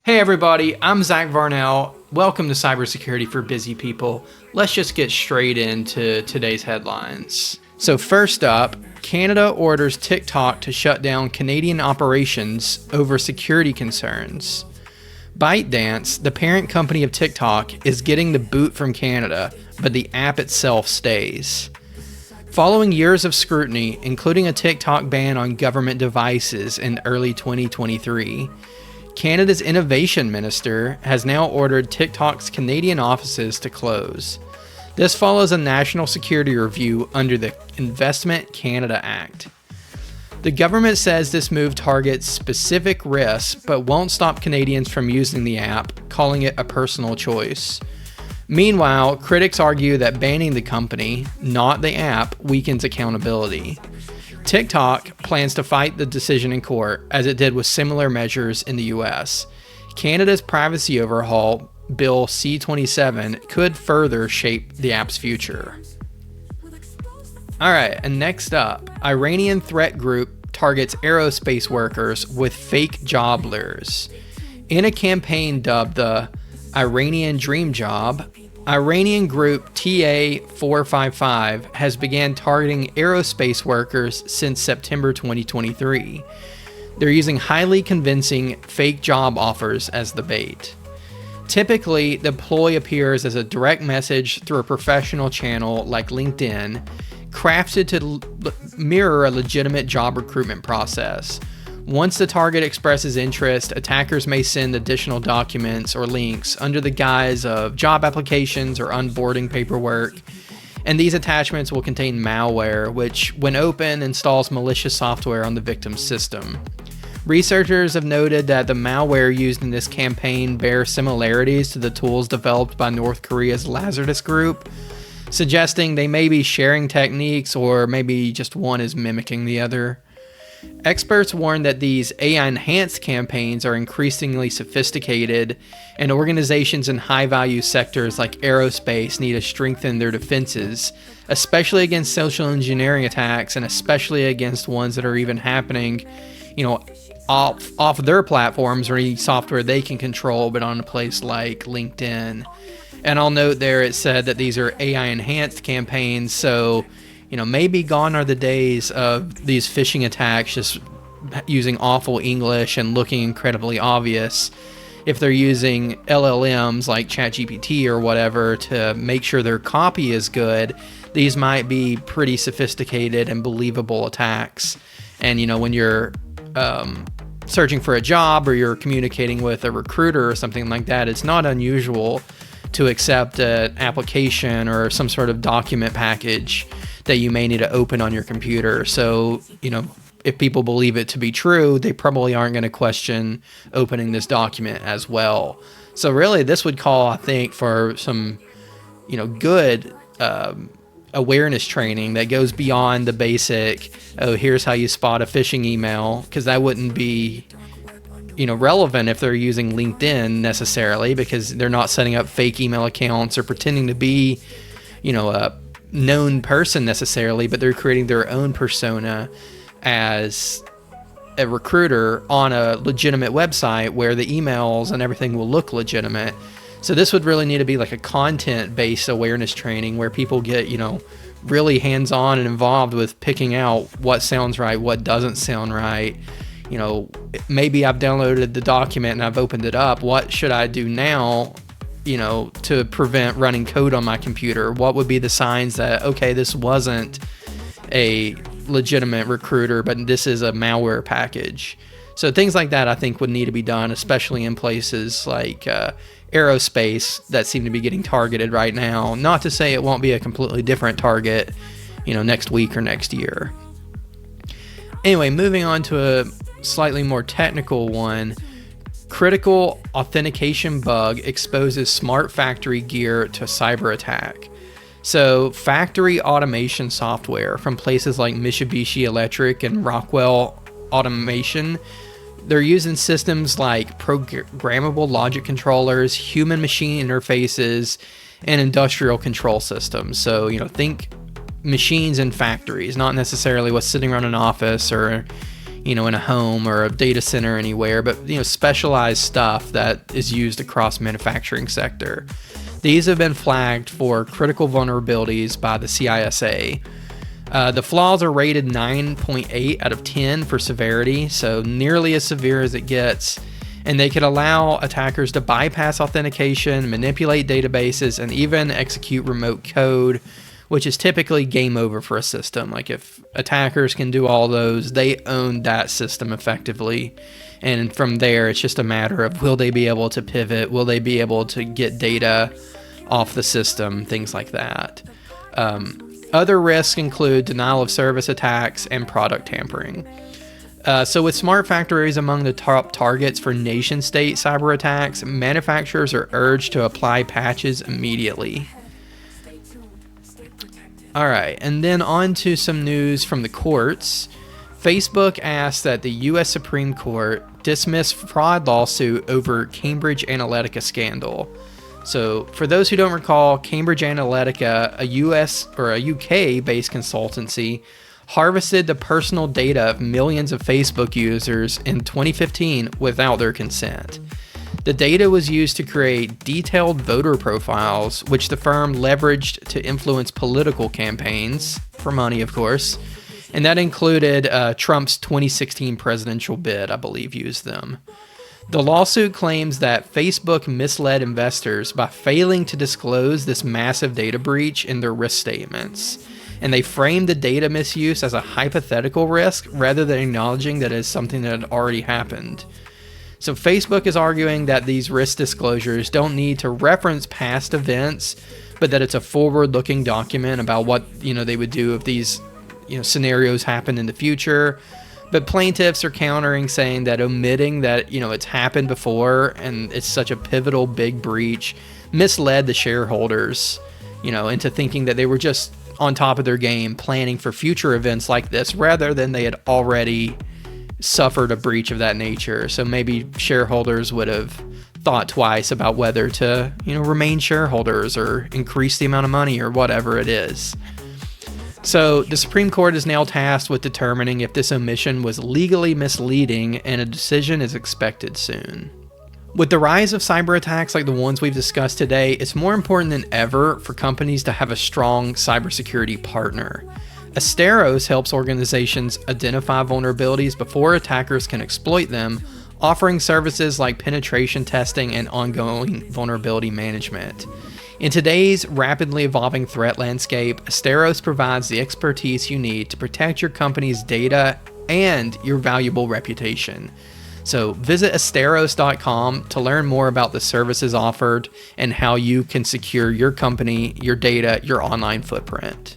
Hey everybody, I'm Zach Varnell. Welcome to Cybersecurity for Busy People. Let's just get straight into today's headlines. So first up, Canada orders TikTok to shut down Canadian operations over security concerns. ByteDance, the parent company of TikTok, is getting the boot from Canada, but the app itself stays. Following years of scrutiny, including a TikTok ban on government devices in early 2023, Canada's innovation minister has now ordered TikTok's Canadian offices to close. This follows a national security review under the Investment Canada Act. The government says this move targets specific risks but won't stop Canadians from using the app, calling it a personal choice. Meanwhile, critics argue that banning the company, not the app, weakens accountability. TikTok plans to fight the decision in court, as it did with similar measures in the US. Canada's privacy overhaul, Bill C-27, could further shape the app's future. Alright, and next up, Iranian threat group targets aerospace workers with fake job lures. In a campaign dubbed the Iranian Dream Job, Iranian group TA-455 has began targeting aerospace workers since September 2023. They're using highly convincing fake job offers as the bait. Typically, the ploy appears as a direct message through a professional channel like LinkedIn, crafted to mirror a legitimate job recruitment process. Once the target expresses interest, attackers may send additional documents or links under the guise of job applications or onboarding paperwork, and these attachments will contain malware, which, when opened, installs malicious software on the victim's system. Researchers have noted that the malware used in this campaign bears similarities to the tools developed by North Korea's Lazarus group, suggesting they may be sharing techniques or maybe just one is mimicking the other. Experts warn that these AI-enhanced campaigns are increasingly sophisticated, and organizations in high-value sectors like aerospace need to strengthen their defenses, especially against social engineering attacks and especially against ones that are even happening, off their platforms or any software they can control, but on a place like LinkedIn. And I'll note there it said that these are AI-enhanced campaigns, so maybe gone are the days of these phishing attacks just using awful English and looking incredibly obvious. If they're using LLMs like ChatGPT or whatever to make sure their copy is good, these might be pretty sophisticated and believable attacks. And when you're searching for a job or you're communicating with a recruiter or something like that, it's not unusual to accept an application or some sort of document package that you may need to open on your computer. So, if people believe it to be true, they probably aren't going to question opening this document as well. So really, this would call, I think, for some, good awareness training that goes beyond the basic, here's how you spot a phishing email, because that wouldn't be relevant if they're using LinkedIn necessarily, because they're not setting up fake email accounts or pretending to be, a known person necessarily, but they're creating their own persona as a recruiter on a legitimate website where the emails and everything will look legitimate. So this would really need to be like a content-based awareness training where people get, really hands-on and involved with picking out what sounds right, what doesn't sound right. Maybe I've downloaded the document and I've opened it up. What should I do now, to prevent running code on my computer? What would be the signs that, okay, this wasn't a legitimate recruiter, but this is a malware package? So things like that I think would need to be done, especially in places like aerospace that seem to be getting targeted right now. Not to say it won't be a completely different target, next week or next year. Anyway, moving on to a slightly more technical one. Critical authentication bug exposes smart factory gear to cyber attack. So factory automation software from places like Mitsubishi Electric and Rockwell Automation, they're using systems like programmable logic controllers, human machine interfaces, and industrial control systems. So, think machines in factories, not necessarily what's sitting around an office or, in a home or a data center anywhere, but specialized stuff that is used across manufacturing sector. These have been flagged for critical vulnerabilities by the CISA. The flaws are rated 9.8 out of 10 for severity, so nearly as severe as it gets, and they could allow attackers to bypass authentication, manipulate databases, and even execute remote code, which is typically game over for a system. Like, if attackers can do all those, they own that system effectively. And from there, it's just a matter of, will they be able to pivot? Will they be able to get data off the system? Things like that. Other risks include denial of service attacks and product tampering. So with smart factories among the top targets for nation-state cyber attacks, manufacturers are urged to apply patches immediately. All right, and then on to some news from the courts. Facebook asked that the U.S. Supreme Court dismiss fraud lawsuit over Cambridge Analytica scandal. So for those who don't recall, Cambridge Analytica, a US or a UK-based consultancy, harvested the personal data of millions of Facebook users in 2015 without their consent. The data was used to create detailed voter profiles, which the firm leveraged to influence political campaigns, for money of course, and that included Trump's 2016 presidential bid, I believe, used them. The lawsuit claims that Facebook misled investors by failing to disclose this massive data breach in their risk statements, and they framed the data misuse as a hypothetical risk rather than acknowledging that it is something that had already happened. So Facebook is arguing that these risk disclosures don't need to reference past events, but that it's a forward-looking document about what they would do if these scenarios happen in the future. But plaintiffs are countering, saying that omitting that it's happened before and it's such a pivotal big breach misled the shareholders into thinking that they were just on top of their game planning for future events like this, rather than they had already suffered a breach of that nature. So maybe shareholders would have thought twice about whether to remain shareholders or increase the amount of money or whatever it is. So the Supreme Court is now tasked with determining if this omission was legally misleading, and a decision is expected soon. With the rise of cyber attacks like the ones we've discussed today, it's more important than ever for companies to have a strong cybersecurity partner. Asteros helps organizations identify vulnerabilities before attackers can exploit them, offering services like penetration testing and ongoing vulnerability management. In today's rapidly evolving threat landscape, Asteros provides the expertise you need to protect your company's data and your valuable reputation. So visit Asteros.com to learn more about the services offered and how you can secure your company, your data, your online footprint.